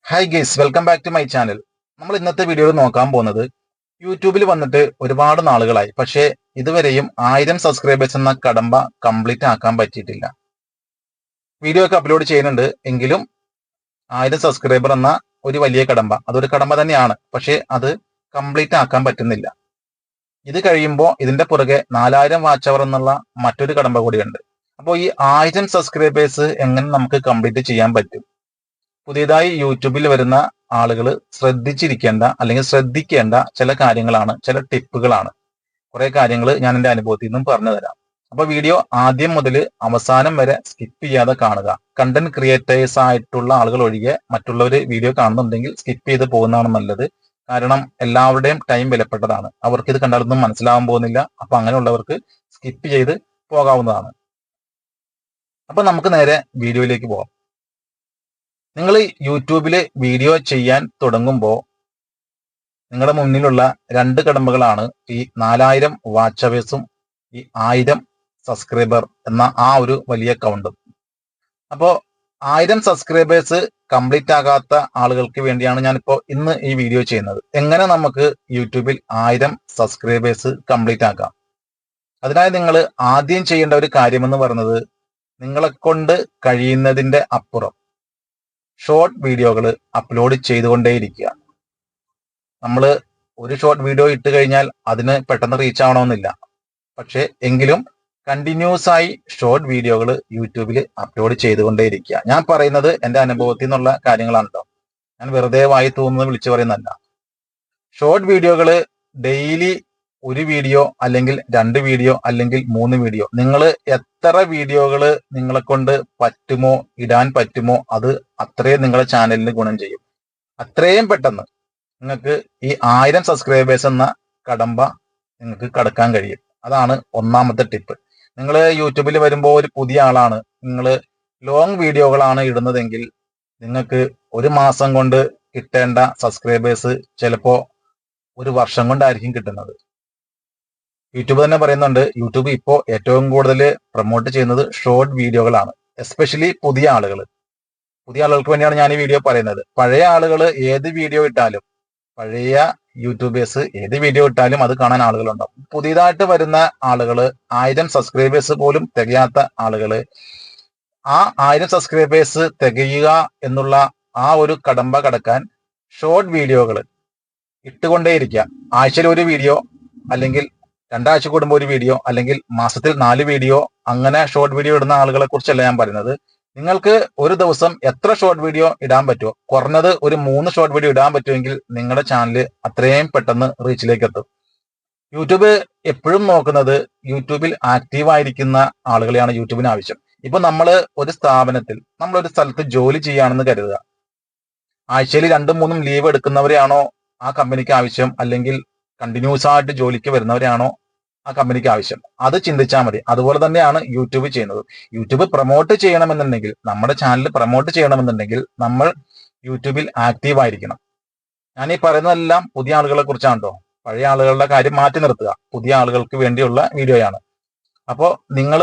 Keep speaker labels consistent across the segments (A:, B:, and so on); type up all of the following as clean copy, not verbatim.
A: Hi guys, welcome back to my channel. നമ്മൾ ഇന്നത്തെ വീഡിയോയിൽ നോക്കാൻ പോകുന്നത് യൂട്യൂബിൽ വന്നിട്ട് ഒരുപാട് നാളുകളായി, പക്ഷേ ഇതുവരെയും 1000 സബ്സ്ക്രൈബേഴ്സ് എന്ന കടമ്പ കംപ്ലീറ്റ് ആക്കാൻ പറ്റിയിട്ടില്ല. വീഡിയോ ഒക്കെ അപ്ലോഡ് ചെയ്യുന്നുണ്ട്, എങ്കിലും 1000 സബ്സ്ക്രൈബർ എന്ന ഒരു വലിയ കടമ്പ, അതൊരു കടമ്പ തന്നെയാണ്, പക്ഷേ അത് കംപ്ലീറ്റ് ആക്കാൻ പറ്റുന്നില്ല. ഇത് കഴിയുമ്പോൾ ഇതിന്റെ പുറകെ 4000 വാച്ച് അവർ എന്നുള്ള മറ്റൊരു കടമ്പ കൂടിയുണ്ട്. അപ്പോൾ ഈ 1000 സബ്സ്ക്രൈബേഴ്സ് എങ്ങനെ നമുക്ക് കംപ്ലീറ്റ് ചെയ്യാൻ പറ്റും? പുതിയതായി യൂട്യൂബിൽ വരുന്ന ആളുകൾ ശ്രദ്ധിച്ചിരിക്കേണ്ട അല്ലെങ്കിൽ ശ്രദ്ധിക്കേണ്ട ചില കാര്യങ്ങളാണ്, ചില ടിപ്പുകളാണ്. കുറെ കാര്യങ്ങൾ ഞാൻ എൻ്റെ അനുഭവത്തിൽ നിന്നും പറഞ്ഞു തരാം. അപ്പൊ വീഡിയോ ആദ്യം മുതൽ അവസാനം വരെ സ്കിപ്പ് ചെയ്യാതെ കാണുക. കണ്ടന്റ് ക്രിയേറ്റേഴ്സ് ആയിട്ടുള്ള ആളുകൾ ഒഴികെ മറ്റുള്ളവർ വീഡിയോ കാണുന്നുണ്ടെങ്കിൽ സ്കിപ്പ് ചെയ്ത് പോകുന്നതാണ് നല്ലത്. കാരണം എല്ലാവരുടെയും ടൈം വിലപ്പെട്ടതാണ്. അവർക്ക് ഇത് കണ്ടാലൊന്നും മനസ്സിലാവാൻ പോകുന്നില്ല. അപ്പൊ അങ്ങനെയുള്ളവർക്ക് സ്കിപ്പ് ചെയ്ത് പോകാവുന്നതാണ്. അപ്പൊ നമുക്ക് നേരെ വീഡിയോയിലേക്ക് പോകാം. നിങ്ങൾ യൂട്യൂബിൽ വീഡിയോ ചെയ്യാൻ തുടങ്ങുമ്പോൾ നിങ്ങളുടെ മുന്നിലുള്ള രണ്ട് കടമ്പകളാണ് ഈ 4000 വാച്ച് അവേഴ്സും ഈ 1000 സബ്സ്ക്രൈബർ എന്ന ആ ഒരു വലിയ കൗണ്ടും. അപ്പോൾ 1000 സബ്സ്ക്രൈബേഴ്സ് കംപ്ലീറ്റ് ആകാത്ത ആളുകൾക്ക് വേണ്ടിയാണ് ഞാനിപ്പോൾ ഇന്ന് ഈ വീഡിയോ ചെയ്യുന്നത്. എങ്ങനെ നമുക്ക് യൂട്യൂബിൽ 1000 സബ്സ്ക്രൈബേഴ്സ് കംപ്ലീറ്റ് ആക്കാം? അതിനായി നിങ്ങൾ ആദ്യം ചെയ്യേണ്ട ഒരു കാര്യമെന്ന് പറയുന്നത്, നിങ്ങളെ കൊണ്ട് കഴിയുന്നതിന്റെ അപ്പുറം ഷോർട്ട് വീഡിയോകൾ അപ്ലോഡ് ചെയ്തുകൊണ്ടേയിരിക്കുക. നമ്മൾ ഒരു ഷോർട്ട് വീഡിയോ ഇട്ട് കഴിഞ്ഞാൽ അതിന് പെട്ടെന്ന് റീച്ച് ആവണമെന്നില്ല, പക്ഷെ എങ്കിലും കണ്ടിന്യൂസ് ആയി ഷോർട്ട് വീഡിയോകൾ യൂട്യൂബിൽ അപ്ലോഡ് ചെയ്തുകൊണ്ടേയിരിക്കുക. ഞാൻ പറയുന്നത് എൻ്റെ അനുഭവത്തിൽ നിന്നുള്ള കാര്യങ്ങളാണ് കേട്ടോ. ഞാൻ വെറുതെ വായി തോന്നുന്നത് വിളിച്ചു പറയുന്നതല്ല. ഷോർട്ട് വീഡിയോകൾ ഡെയിലി ഒരു വീഡിയോ അല്ലെങ്കിൽ 2 വീഡിയോ അല്ലെങ്കിൽ 3 വീഡിയോ, നിങ്ങൾ എത്ര വീഡിയോകൾ നിങ്ങളെ കൊണ്ട് പറ്റുമോ, ഇടാൻ പറ്റുമോ, അത് അത്രയും നിങ്ങളുടെ ചാനലിന് ഗുണം ചെയ്യും. അത്രയും പെട്ടെന്ന് നിങ്ങൾക്ക് ഈ 1000 സബ്സ്ക്രൈബേഴ്സ് എന്ന കടമ്പ നിങ്ങൾക്ക് കടക്കാൻ കഴിയും. അതാണ് ഒന്നാമത്തെ ടിപ്പ്. നിങ്ങൾ യൂട്യൂബിൽ വരുമ്പോൾ ഒരു പുതിയ ആളാണ്, നിങ്ങൾ ലോങ് വീഡിയോകളാണ് ഇടുന്നതെങ്കിൽ നിങ്ങൾക്ക് ഒരു മാസം കൊണ്ട് കിട്ടേണ്ട സബ്സ്ക്രൈബേഴ്സ് ചിലപ്പോൾ ഒരു വർഷം കൊണ്ടായിരിക്കും കിട്ടുന്നത്. യൂട്യൂബ് തന്നെ പറയുന്നുണ്ട്, യൂട്യൂബ് ഇപ്പോൾ ഏറ്റവും കൂടുതൽ പ്രൊമോട്ട് ചെയ്യുന്നത് ഷോർട്ട് വീഡിയോകളാണ്. എസ്പെഷ്യലി പുതിയ ആളുകൾക്ക് വേണ്ടിയാണ് ഞാൻ ഈ വീഡിയോ പറയുന്നത്. പഴയ ആളുകൾ ഏത് വീഡിയോ ഇട്ടാലും, പഴയ യൂട്യൂബേഴ്സ് ഏത് വീഡിയോ ഇട്ടാലും അത് കാണാൻ ആളുകളുണ്ടാവും. പുതിയതായിട്ട് വരുന്ന ആളുകൾ, 1000 സബ്സ്ക്രൈബേഴ്സ് പോലും തികയാത്ത ആളുകൾ, ആ 1000 സബ്സ്ക്രൈബേഴ്സ് തികയുക എന്നുള്ള ആ ഒരു കടമ്പ കടക്കാൻ ഷോർട്ട് വീഡിയോകൾ ഇട്ടുകൊണ്ടേയിരിക്കുക. ആഴ്ചയിൽ ഒരു വീഡിയോ, അല്ലെങ്കിൽ 2 ആഴ്ച കൂടുമ്പോൾ ഒരു വീഡിയോ, അല്ലെങ്കിൽ മാസത്തിൽ 4 വീഡിയോ, അങ്ങനെ ഷോർട്ട് വീഡിയോ ഇടുന്ന ആളുകളെ കുറിച്ചല്ല ഞാൻ പറയുന്നത്. നിങ്ങൾക്ക് ഒരു ദിവസം എത്ര ഷോർട്ട് വീഡിയോ ഇടാൻ പറ്റുമോ, കുറഞ്ഞത് ഒരു 3 ഷോർട്ട് വീഡിയോ ഇടാൻ പറ്റുമെങ്കിൽ നിങ്ങളുടെ ചാനൽ അത്രയും പെട്ടെന്ന് റീച്ചിലേക്ക് എത്തും. യൂട്യൂബ് എപ്പോഴും നോക്കുന്നത് യൂട്യൂബിൽ ആക്റ്റീവ് ആയിരിക്കുന്ന ആളുകളെയാണ് യൂട്യൂബിന് ആവശ്യം. ഇപ്പൊ നമ്മൾ ഒരു സ്ഥാപനത്തിൽ, നമ്മളൊരു സ്ഥലത്ത് ജോലി ചെയ്യുകയാണെന്ന് കരുതുക. ആഴ്ചയിൽ 2-3 ലീവ് എടുക്കുന്നവരെയാണോ ആ കമ്പനിക്ക് ആവശ്യം, അല്ലെങ്കിൽ കണ്ടിന്യൂസ് ആയിട്ട് ജോലിക്ക് വരുന്നവരെയാണോ ആ കമ്പനിക്ക് ആവശ്യം? അത് ചിന്തിച്ചാൽ മതി. അതുപോലെ തന്നെയാണ് യൂട്യൂബ് ചെയ്യുന്നത്. യൂട്യൂബ് പ്രൊമോട്ട് ചെയ്യണമെന്നുണ്ടെങ്കിൽ, നമ്മുടെ ചാനൽ പ്രൊമോട്ട് ചെയ്യണമെന്നുണ്ടെങ്കിൽ നമ്മൾ യൂട്യൂബിൽ ആക്റ്റീവ് ആയിരിക്കണം. ഞാൻ ഈ പറയുന്നതെല്ലാം പുതിയ ആളുകളെ കുറിച്ചാണ് കേട്ടോ. പഴയ ആളുകളുടെ കാര്യം മാറ്റി നിർത്തുക. പുതിയ ആളുകൾക്ക് വേണ്ടിയുള്ള വീഡിയോയാണ്. അപ്പോൾ നിങ്ങൾ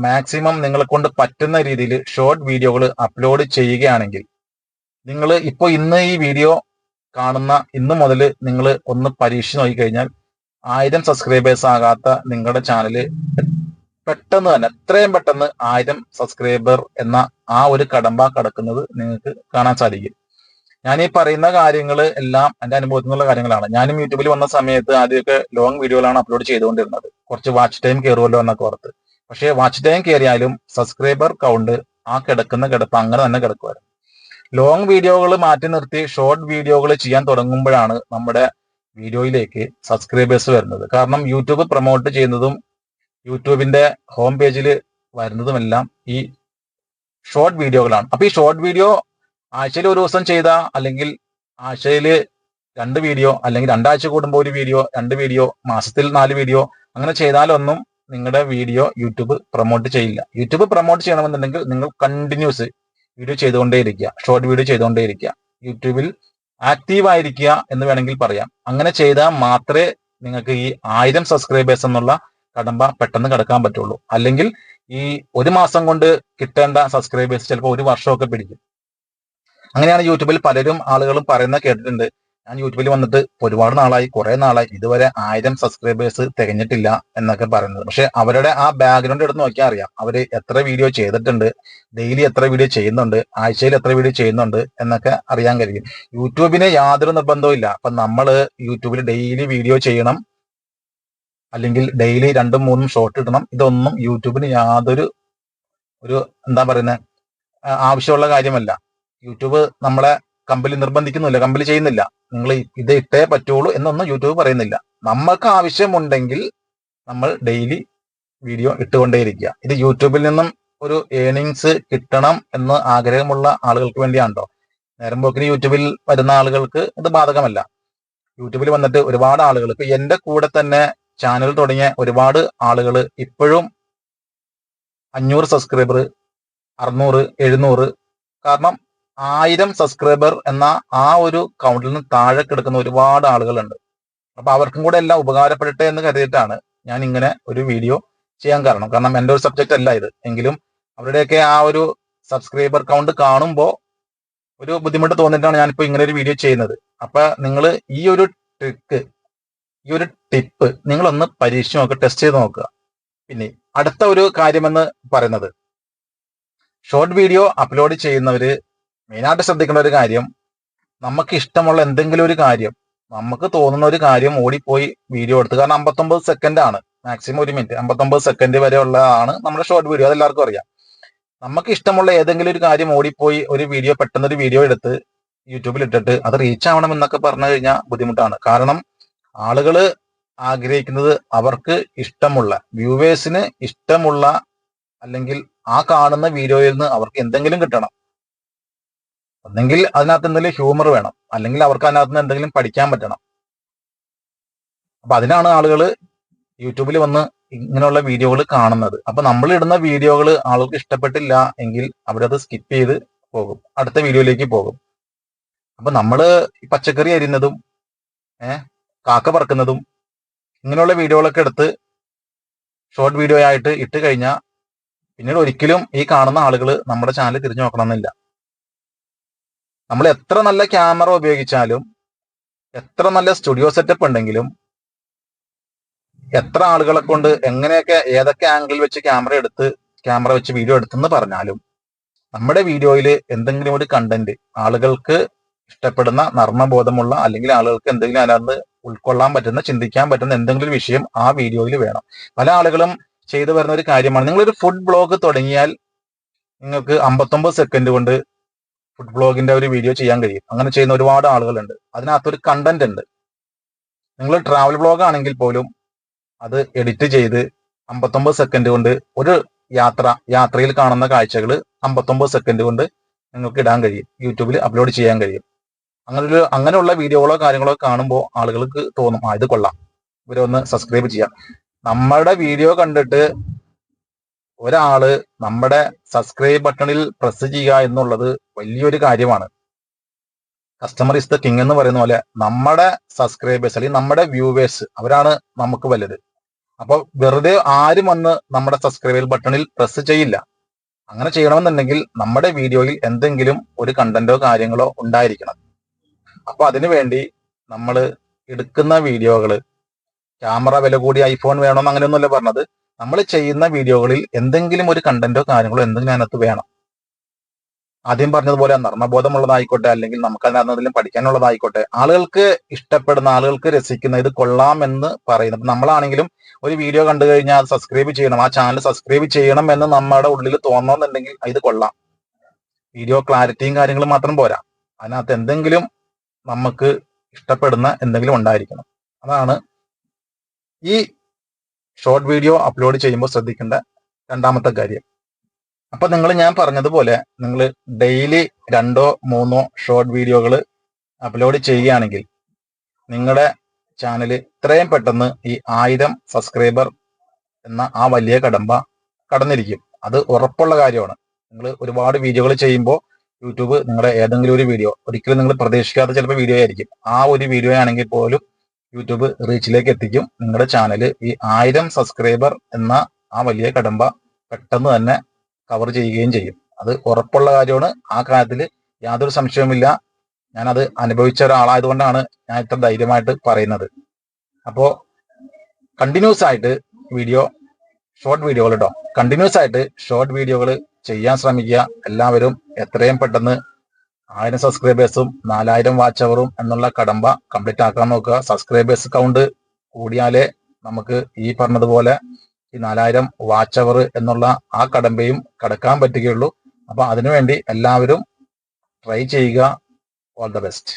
A: മാക്സിമം നിങ്ങളെ കൊണ്ട് പറ്റുന്ന രീതിയിൽ ഷോർട്ട് വീഡിയോകൾ അപ്ലോഡ് ചെയ്യുകയാണെങ്കിൽ, നിങ്ങൾ ഇപ്പോൾ ഇന്ന് ഈ വീഡിയോ കാണുന്ന ഇന്ന് മുതൽ നിങ്ങൾ ഒന്ന് പരീക്ഷിച്ച് നോക്കിക്കഴിഞ്ഞാൽ 1000 സബ്സ്ക്രൈബേഴ്സ് ആകാത്ത നിങ്ങളുടെ ചാനല് പെട്ടെന്ന് തന്നെ, എത്രയും പെട്ടെന്ന് 1000 സബ്സ്ക്രൈബർ എന്ന ആ ഒരു കടമ്പ കടക്കുന്നത് നിങ്ങൾക്ക് കാണാൻ സാധിക്കും. ഞാൻ ഈ പറയുന്ന കാര്യങ്ങൾ എല്ലാം എൻ്റെ അനുഭവത്തിൽ നിന്നുള്ള കാര്യങ്ങളാണ്. ഞാനും യൂട്യൂബിൽ വന്ന സമയത്ത് ആദ്യമൊക്കെ ലോങ് വീഡിയോകളാണ് അപ്ലോഡ് ചെയ്തുകൊണ്ടിരുന്നത്, കുറച്ച് വാച്ച് ടൈം കയറുമല്ലോ എന്നൊക്കെ ഓർത്ത്. പക്ഷേ വാച്ച് ടൈം കയറിയാലും സബ്സ്ക്രൈബർ കൗണ്ട് ആ കിടക്കുന്ന കിടപ്പ് അങ്ങനെ തന്നെ കിടക്കുമായിരുന്നു. ലോങ് വീഡിയോകൾ മാറ്റി നിർത്തി ഷോർട്ട് വീഡിയോകൾ ചെയ്യാൻ തുടങ്ങുമ്പോഴാണ് നമ്മുടെ വീഡിയോയിലേക്ക് സബ്സ്ക്രൈബേഴ്സ് വരുന്നത്. കാരണം യൂട്യൂബ് പ്രൊമോട്ട് ചെയ്യുന്നതും യൂട്യൂബിന്റെ ഹോം പേജിൽ വരുന്നതുമെല്ലാം ഈ ഷോർട്ട് വീഡിയോകളാണ്. അപ്പൊ ഈ ഷോർട്ട് വീഡിയോ ആഴ്ചയിൽ ഒരു ദിവസം ചെയ്താൽ, അല്ലെങ്കിൽ ആഴ്ചയിൽ 2 വീഡിയോ, അല്ലെങ്കിൽ 2 ആഴ്ച കൂടുമ്പോൾ ഒരു വീഡിയോ, 2 വീഡിയോ, മാസത്തിൽ 4 വീഡിയോ, അങ്ങനെ ചെയ്താലൊന്നും നിങ്ങളുടെ വീഡിയോ യൂട്യൂബ് പ്രൊമോട്ട് ചെയ്യില്ല. യൂട്യൂബ് പ്രൊമോട്ട് ചെയ്യണമെന്നുണ്ടെങ്കിൽ നിങ്ങൾ കണ്ടിന്യൂസ് വീഡിയോ ചെയ്തുകൊണ്ടേയിരിക്കുക, ഷോർട്ട് വീഡിയോ ചെയ്തുകൊണ്ടേയിരിക്കുക, യൂട്യൂബിൽ ആക്റ്റീവ് ആയിരിക്കുക എന്ന് വേണമെങ്കിൽ പറയാം. അങ്ങനെ ചെയ്താൽ മാത്രമേ നിങ്ങൾക്ക് ഈ 1000 സബ്സ്ക്രൈബേഴ്സ് എന്നുള്ള കടമ്പ പെട്ടെന്ന് കടക്കാൻ പറ്റുള്ളൂ. അല്ലെങ്കിൽ ഈ ഒരു മാസം കൊണ്ട് കിട്ടേണ്ട സബ്സ്ക്രൈബേഴ്സ് ചിലപ്പോൾ ഒരു വർഷമൊക്കെ പിടിക്കും. അങ്ങനെയാണ് യൂട്യൂബിൽ പലരും ആളുകളും പറയുന്നത് കേട്ടിട്ടുണ്ട്. ഞാൻ യൂട്യൂബിൽ വന്നിട്ട് ഒരുപാട് നാളായി, കുറെ നാളായി, ഇതുവരെ 1000 സബ്സ്ക്രൈബേഴ്സ് തികഞ്ഞിട്ടില്ല എന്നൊക്കെ പറയുന്നത്. പക്ഷെ അവരുടെ ആ ബാക്ക്ഗ്രൗണ്ട് എടുത്ത് നോക്കിയാൽ അറിയാം അവര് എത്ര വീഡിയോ ചെയ്തിട്ടുണ്ട്, ഡെയിലി എത്ര വീഡിയോ ചെയ്യുന്നുണ്ട്, ആഴ്ചയിൽ എത്ര വീഡിയോ ചെയ്യുന്നുണ്ട് എന്നൊക്കെ അറിയാൻ കഴിയും. യൂട്യൂബിന് യാതൊരു നിർബന്ധവും ഇല്ല. അപ്പൊ നമ്മള് യൂട്യൂബിൽ ഡെയിലി വീഡിയോ ചെയ്യണം, അല്ലെങ്കിൽ ഡെയിലി 2ഉം 3ഉം ഷോർട്ട് ഇടണം, ഇതൊന്നും യൂട്യൂബിന് യാതൊരു എന്താ പറയുന്നത് ആവശ്യമുള്ള കാര്യമല്ല. യൂട്യൂബ് നമ്മളെ കമ്പനി നിർബന്ധിക്കുന്നില്ല, കമ്പനി ചെയ്യുന്നില്ല. നിങ്ങൾ ഇത് ഇട്ടേ പറ്റുള്ളൂ എന്നൊന്നും യൂട്യൂബ് പറയുന്നില്ല. നമ്മൾക്ക് ആവശ്യമുണ്ടെങ്കിൽ നമ്മൾ ഡെയിലി വീഡിയോ ഇട്ടുകൊണ്ടേയിരിക്കുക. ഇത് യൂട്യൂബിൽ നിന്നും ഒരു ഏണിങ്സ് കിട്ടണം എന്ന് ആഗ്രഹമുള്ള ആളുകൾക്ക് വേണ്ടിയാണോ? നേരം പോക്കിന് യൂട്യൂബിൽ വരുന്ന ആളുകൾക്ക് ഇത് ബാധകമല്ല. യൂട്യൂബിൽ വന്നിട്ട് ഒരുപാട് ആളുകൾ, ഇപ്പൊ എന്റെ കൂടെ തന്നെ ചാനൽ തുടങ്ങിയ ഒരുപാട് ആളുകൾ ഇപ്പോഴും 500 സബ്സ്ക്രൈബർ, 600, 700, കാരണം 1000 സബ്സ്ക്രൈബർ എന്ന ആ ഒരു കൗണ്ടിൽ നിന്ന് താഴെ കിടക്കുന്ന ഒരുപാട് ആളുകളുണ്ട്. അപ്പൊ അവർക്കും കൂടെ എല്ലാം ഉപകാരപ്പെടട്ടെ എന്ന് കരുതിയിട്ടാണ് ഞാൻ ഇങ്ങനെ ഒരു വീഡിയോ ചെയ്യാൻ കാരണം എൻ്റെ ഒരു സബ്ജക്റ്റ് അല്ല ഇത്. എങ്കിലും അവരുടെയൊക്കെ ആ ഒരു സബ്സ്ക്രൈബർ കൗണ്ട് കാണുമ്പോൾ ഒരു ബുദ്ധിമുട്ട് തോന്നിയിട്ടാണ് ഞാനിപ്പോ ഇങ്ങനെ ഒരു വീഡിയോ ചെയ്യുന്നത്. അപ്പൊ നിങ്ങൾ ഈ ഒരു ട്രിക്ക്, ഈ ഒരു ടിപ്പ് നിങ്ങളൊന്ന് പരീക്ഷിച്ച് നോക്കുക, ടെസ്റ്റ് ചെയ്ത് നോക്കുക. പിന്നെ അടുത്ത ഒരു കാര്യമെന്ന് പറയുന്നത്, ഷോർട്ട് വീഡിയോ അപ്ലോഡ് ചെയ്യുന്നവര് മെയിനായിട്ട് ശ്രദ്ധിക്കേണ്ട ഒരു കാര്യം, നമുക്ക് ഇഷ്ടമുള്ള എന്തെങ്കിലും ഒരു കാര്യം, നമുക്ക് തോന്നുന്ന ഒരു കാര്യം ഓടിപ്പോയി വീഡിയോ എടുത്ത്, കാരണം 59 സെക്കൻഡ് ആണ് മാക്സിമം, 1 മിനിറ്റ് 59 സെക്കൻഡ് വരെ ഉള്ളതാണ് നമ്മുടെ ഷോർട്ട് വീഡിയോ, അതെല്ലാവർക്കും അറിയാം. നമുക്ക് ഇഷ്ടമുള്ള ഏതെങ്കിലും ഒരു കാര്യം ഓടിപ്പോയി ഒരു വീഡിയോ, പെട്ടെന്നൊരു വീഡിയോ എടുത്ത് യൂട്യൂബിൽ ഇട്ടിട്ട് അത് റീച്ച് ആവണം എന്നൊക്കെ പറഞ്ഞു കഴിഞ്ഞാൽ ബുദ്ധിമുട്ടാണ്. കാരണം ആളുകള് ആഗ്രഹിക്കുന്നത് അവർക്ക് ഇഷ്ടമുള്ള, വ്യൂവേഴ്സിന് ഇഷ്ടമുള്ള, അല്ലെങ്കിൽ ആ കാണുന്ന വീഡിയോയിൽ നിന്ന് അവർക്ക് എന്തെങ്കിലും കിട്ടണം. ഒന്നെങ്കിൽ അതിനകത്ത് എന്തെങ്കിലും ഹ്യൂമർ വേണം, അല്ലെങ്കിൽ അവർക്ക് അതിനകത്ത് നിന്ന് എന്തെങ്കിലും പഠിക്കാൻ പറ്റണം. അപ്പൊ അതിനാണ് ആളുകൾ യൂട്യൂബിൽ വന്ന് ഇങ്ങനെയുള്ള വീഡിയോകൾ കാണുന്നത്. അപ്പൊ നമ്മൾ ഇടുന്ന വീഡിയോകൾ ആളുകൾക്ക് ഇഷ്ടപ്പെട്ടില്ല എങ്കിൽ അവരത് സ്കിപ്പ് ചെയ്ത് പോകും, അടുത്ത വീഡിയോയിലേക്ക് പോകും. അപ്പൊ നമ്മള് പച്ചക്കറി അരിയുന്നതും കാക്ക പറക്കുന്നതും ഇങ്ങനെയുള്ള വീഡിയോകളൊക്കെ എടുത്ത് ഷോർട്ട് വീഡിയോ ആയിട്ട് ഇട്ട് കഴിഞ്ഞാൽ പിന്നീട് ഒരിക്കലും ഈ കാണുന്ന ആളുകൾ നമ്മുടെ ചാനൽ തിരിഞ്ഞു നോക്കണമെന്നില്ല. നമ്മൾ എത്ര നല്ല ക്യാമറ ഉപയോഗിച്ചാലും, എത്ര നല്ല സ്റ്റുഡിയോ സെറ്റപ്പ് ഉണ്ടെങ്കിലും, എത്ര ആളുകളെ കൊണ്ട് എങ്ങനെയൊക്കെ ഏതൊക്കെ ആംഗിൾ വെച്ച് ക്യാമറ വെച്ച് വീഡിയോ എടുത്തെന്ന് പറഞ്ഞാലും, നമ്മുടെ വീഡിയോയിൽ എന്തെങ്കിലും ഒരു കണ്ടന്റ് ആളുകൾക്ക് ഇഷ്ടപ്പെടുന്ന, നർമ്മബോധമുള്ള, അല്ലെങ്കിൽ ആളുകൾക്ക് എന്തെങ്കിലും അതിനകത്ത് ഉൾക്കൊള്ളാൻ പറ്റുന്ന, ചിന്തിക്കാൻ പറ്റുന്ന എന്തെങ്കിലും ഒരു വിഷയം ആ വീഡിയോയിൽ വേണം. പല ആളുകളും ചെയ്തു വരുന്ന ഒരു കാര്യമാണ്, നിങ്ങളൊരു ഫുഡ് ബ്ലോഗ് തുടങ്ങിയാൽ നിങ്ങൾക്ക് 59 സെക്കൻഡ് കൊണ്ട് ഫുഡ് ബ്ലോഗിന്റെ ഒരു വീഡിയോ ചെയ്യാൻ കഴിയും. അങ്ങനെ ചെയ്യുന്ന ഒരുപാട് ആളുകളുണ്ട്. അതിനകത്തൊരു കണ്ടന്റ് ഉണ്ട്. നിങ്ങൾ ട്രാവൽ ബ്ലോഗ് ആണെങ്കിൽ പോലും അത് എഡിറ്റ് ചെയ്ത് 59 സെക്കൻഡ് കൊണ്ട് ഒരു യാത്രയിൽ കാണുന്ന കാഴ്ചകൾ 59 സെക്കൻഡ് കൊണ്ട് നിങ്ങൾക്ക് ഇടാൻ കഴിയും, യൂട്യൂബിൽ അപ്ലോഡ് ചെയ്യാൻ കഴിയും. അങ്ങനെയുള്ള വീഡിയോകളോ കാര്യങ്ങളോ കാണുമ്പോൾ ആളുകൾക്ക് തോന്നും, ഇത് കൊള്ളാം, ഇവരെ ഒന്ന് സബ്സ്ക്രൈബ് ചെയ്യാം. നമ്മുടെ വീഡിയോ കണ്ടിട്ട് ഒരാള് നമ്മുടെ സബ്സ്ക്രൈബ് ബട്ടണിൽ പ്രസ് ചെയ്യുക എന്നുള്ളത് വലിയൊരു കാര്യമാണ്. കസ്റ്റമർ ഇസ് ദ കിങ് എന്ന് പറയുന്ന പോലെ നമ്മുടെ സബ്സ്ക്രൈബേഴ്സ്, അല്ലെങ്കിൽ നമ്മുടെ വ്യൂവേഴ്സ്, അവരാണ് നമുക്ക് വലുത്. അപ്പൊ വെറുതെ ആരും വന്ന് നമ്മുടെ സബ്സ്ക്രൈബ് ബട്ടണിൽ പ്രസ് ചെയ്യില്ല. അങ്ങനെ ചെയ്യണമെന്നുണ്ടെങ്കിൽ നമ്മുടെ വീഡിയോയിൽ എന്തെങ്കിലും ഒരു കണ്ടന്റോ കാര്യങ്ങളോ ഉണ്ടായിരിക്കണം. അപ്പൊ അതിനു വേണ്ടി നമ്മൾ എടുക്കുന്ന വീഡിയോകള്, ക്യാമറ വില കൂടിയ ഐഫോൺ വേണമെന്ന് അങ്ങനെയൊന്നുമല്ല പറഞ്ഞത്, നമ്മൾ ചെയ്യുന്ന വീഡിയോകളിൽ എന്തെങ്കിലും ഒരു കണ്ടന്റോ കാര്യങ്ങളോ എന്തെങ്കിലും അതിനകത്ത് വേണം. ആദ്യം പറഞ്ഞതുപോലെ നർമ്മബോധമുള്ളതായിക്കോട്ടെ, അല്ലെങ്കിൽ നമുക്ക് അതിനകത്ത് പഠിക്കാനുള്ളതായിക്കോട്ടെ, ആളുകൾക്ക് ഇഷ്ടപ്പെടുന്ന, ആളുകൾക്ക് രസിക്കുന്ന, ഇത് കൊള്ളാം എന്ന് പറയുന്നത്. നമ്മളാണെങ്കിലും ഒരു വീഡിയോ കണ്ടു കഴിഞ്ഞാൽ അത് സബ്സ്ക്രൈബ് ചെയ്യണം, ആ ചാനൽ സബ്സ്ക്രൈബ് ചെയ്യണം എന്ന് നമ്മുടെ ഉള്ളിൽ തോന്നണമെന്നുണ്ടെങ്കിൽ ഇത് കൊള്ളാം. വീഡിയോ ക്ലാരിറ്റിയും കാര്യങ്ങളും മാത്രം പോരാ, അതിനകത്ത് എന്തെങ്കിലും നമുക്ക് ഇഷ്ടപ്പെടുന്ന എന്തെങ്കിലും ഉണ്ടായിരിക്കണം. അതാണ് ഈ ഷോർട്ട് വീഡിയോ അപ്ലോഡ് ചെയ്യുമ്പോൾ ശ്രദ്ധിക്കേണ്ട രണ്ടാമത്തെ കാര്യം. അപ്പൊ ഞാൻ പറഞ്ഞതുപോലെ നിങ്ങൾ ഡെയിലി 2ഓ 3ഓ ഷോർട്ട് വീഡിയോകൾ അപ്ലോഡ് ചെയ്യുകയാണെങ്കിൽ നിങ്ങളുടെ ചാനൽ ഇത്രയും പെട്ടെന്ന് ഈ 1000 സബ്സ്ക്രൈബർ എന്ന ആ വലിയ കടമ്പ കടന്നിരിക്കും. അത് ഉറപ്പുള്ള കാര്യമാണ്. നിങ്ങൾ ഒരുപാട് വീഡിയോകൾ ചെയ്യുമ്പോൾ യൂട്യൂബ് നിങ്ങളുടെ ഏതെങ്കിലും ഒരു വീഡിയോ, ഒരിക്കലും നിങ്ങൾ പ്രതീക്ഷിക്കാത്ത ചിലപ്പോൾ വീഡിയോ ആയിരിക്കും, ആ ഒരു വീഡിയോ ആണെങ്കിൽ പോലും യൂട്യൂബ് റീച്ചിലേക്ക് എത്തിക്കും. നിങ്ങളുടെ ചാനൽ ഈ 1000 സബ്സ്ക്രൈബർ എന്ന ആ വലിയ കടമ്പ പെട്ടെന്ന് തന്നെ കവർ ചെയ്യുകയും ചെയ്യും. അത് ഉറപ്പുള്ള കാര്യമാണ്. ആ കാര്യത്തിൽ യാതൊരു സംശയവുമില്ല. ഞാനത് അനുഭവിച്ച ഒരാളായതുകൊണ്ടാണ് ഞാൻ ഇത്ര ധൈര്യമായിട്ട് പറയുന്നത്. അപ്പോൾ കണ്ടിന്യൂസ് ആയിട്ട് ഷോർട്ട് വീഡിയോകൾ കേട്ടോ, കണ്ടിന്യൂസ് ആയിട്ട് ഷോർട്ട് വീഡിയോകൾ ചെയ്യാൻ ശ്രമിക്കുക. എല്ലാവരും എത്രയും പെട്ടെന്ന് 1000 സബ്സ്ക്രൈബേഴ്സും 4000 വാച്ച് അവറും എന്നുള്ള കടമ്പ കംപ്ലീറ്റ് ആക്കാൻ നോക്കുക. സബ്സ്ക്രൈബേഴ്സ് കൗണ്ട് കൂടിയാലേ നമുക്ക് ഈ പറഞ്ഞതുപോലെ ഈ 4000 വാച്ച് അവർ എന്നുള്ള ആ കടമ്പയും കടക്കാൻ പറ്റുകയുള്ളൂ. അപ്പൊ അതിനുവേണ്ടി എല്ലാവരും ട്രൈ ചെയ്യുക. All the best.